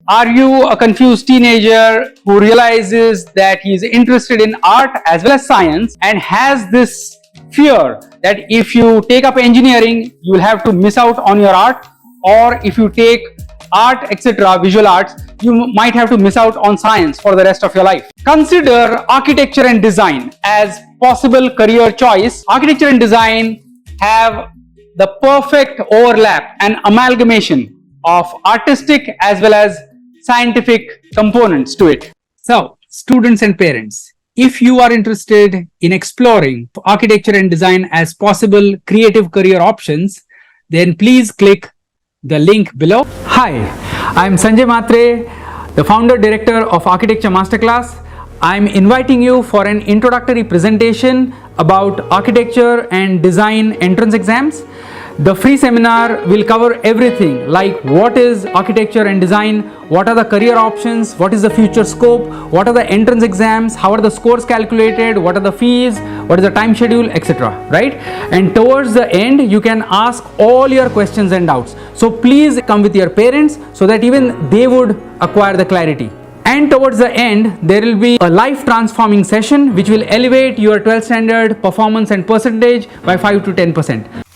Are you a confused teenager who realizes that he is interested in art as well as science and has this fear that if you take up engineering, you will have to miss out on your art, or if you take art, etc., visual arts, you might have to miss out on science for the rest of your life? Consider architecture and design as possible career choice. Architecture and design have the perfect overlap and amalgamation of artistic as well as scientific components to it. So, students and parents, if you are interested in exploring architecture and design as possible creative career options, then please click the link below. Hi, I'm Sanjay Matre, the founder director of Architecture Masterclass. I'm inviting you for an introductory presentation about architecture and design entrance exams. The free seminar will cover everything like what is architecture and design, what are the career options, what is the future scope, what are the entrance exams, how are the scores calculated, what are the fees, what is the time schedule, etc. Right? And towards the end, you can ask all your questions and doubts. So please come with your parents so that even they would acquire the clarity. And towards the end, there will be a life transforming session which will elevate your 12th standard performance and percentage by 5 to 10%.